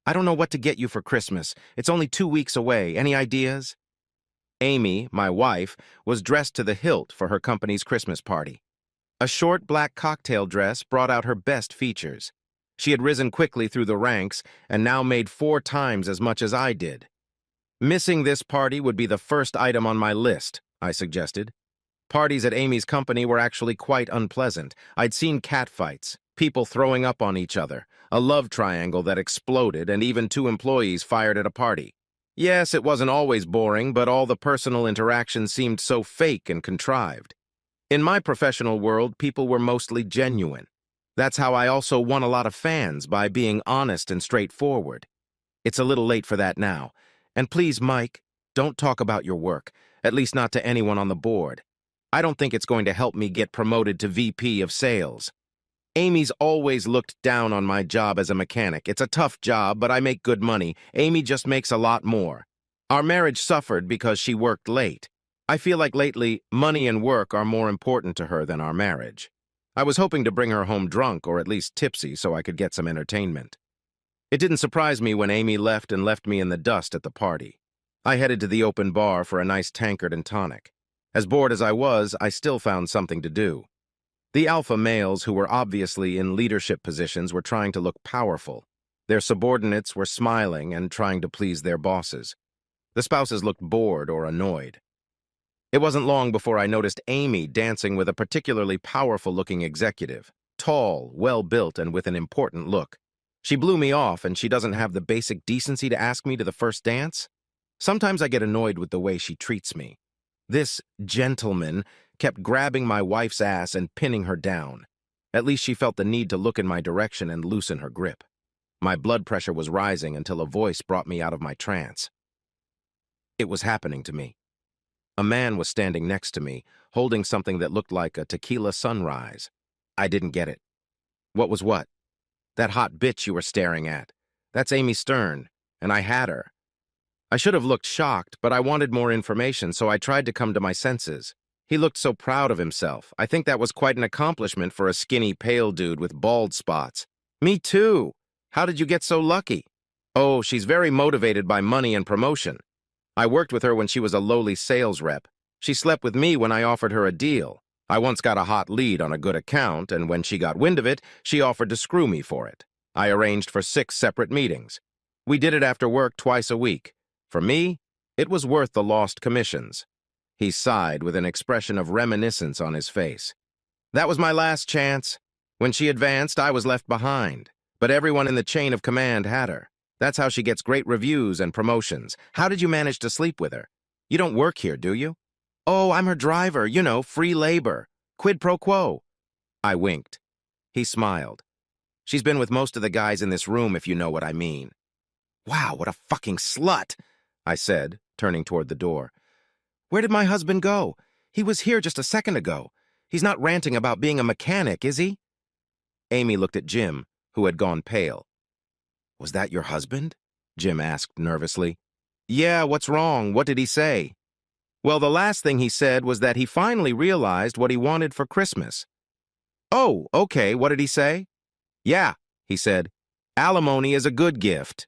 I don't know what to get you for Christmas. It's only 2 weeks away. Any ideas? Amy, my wife, was dressed to the hilt for her company's Christmas party. A short black cocktail dress brought out her best features. She had risen quickly through the ranks and now made 4 times as much as I did. Missing this party would be the first item on my list, I suggested. Parties at Amy's company were actually quite unpleasant. I'd seen catfights, people throwing up on each other, a love triangle that exploded, and even 2 employees fired at a party. Yes, it wasn't always boring, but all the personal interactions seemed so fake and contrived. In my professional world, people were mostly genuine. That's how I also won a lot of fans, by being honest and straightforward. It's a little late for that now. And please, Mike, don't talk about your work, at least not to anyone on the board. I don't think it's going to help me get promoted to VP of sales. Amy's always looked down on my job as a mechanic. It's a tough job, but I make good money. Amy just makes a lot more. Our marriage suffered because she worked late. I feel like lately, money and work are more important to her than our marriage. I was hoping to bring her home drunk or at least tipsy so I could get some entertainment. It didn't surprise me when Amy left me in the dust at the party. I headed to the open bar for a nice tankard and tonic. As bored as I was, I still found something to do. The alpha males, who were obviously in leadership positions, were trying to look powerful. Their subordinates were smiling and trying to please their bosses. The spouses looked bored or annoyed. It wasn't long before I noticed Amy dancing with a particularly powerful-looking executive, tall, well-built, and with an important look. She blew me off, and she doesn't have the basic decency to ask me to the first dance? Sometimes I get annoyed with the way she treats me. This gentleman kept grabbing my wife's ass and pinning her down. At least she felt the need to look in my direction and loosen her grip. My blood pressure was rising until a voice brought me out of my trance. It was happening to me. A man was standing next to me, holding something that looked like a tequila sunrise. I didn't get it. What was what? That hot bitch you were staring at. That's Amy Stern, and I had her. I should have looked shocked, but I wanted more information, so I tried to come to my senses. He looked so proud of himself. I think that was quite an accomplishment for a skinny, pale dude with bald spots. Me too. How did you get so lucky? Oh, she's very motivated by money and promotion. I worked with her when she was a lowly sales rep. She slept with me when I offered her a deal. I once got a hot lead on a good account, and when she got wind of it, she offered to screw me for it. I arranged for 6 separate meetings. We did it after work twice a week. For me, it was worth the lost commissions. He sighed with an expression of reminiscence on his face. That was my last chance. When she advanced, I was left behind. But everyone in the chain of command had her. That's how she gets great reviews and promotions. How did you manage to sleep with her? You don't work here, do you? Oh, I'm her driver, you know, free labor. Quid pro quo. I winked. He smiled. She's been with most of the guys in this room, if you know what I mean. Wow, what a fucking slut, I said, turning toward the door. Where did my husband go? He was here just a second ago. He's not ranting about being a mechanic, is he? Amy looked at Jim, who had gone pale. Was that your husband? Jim asked nervously. Yeah, what's wrong? What did he say? Well, the last thing he said was that he finally realized what he wanted for Christmas. Oh, okay, what did he say? Yeah, he said, alimony is a good gift.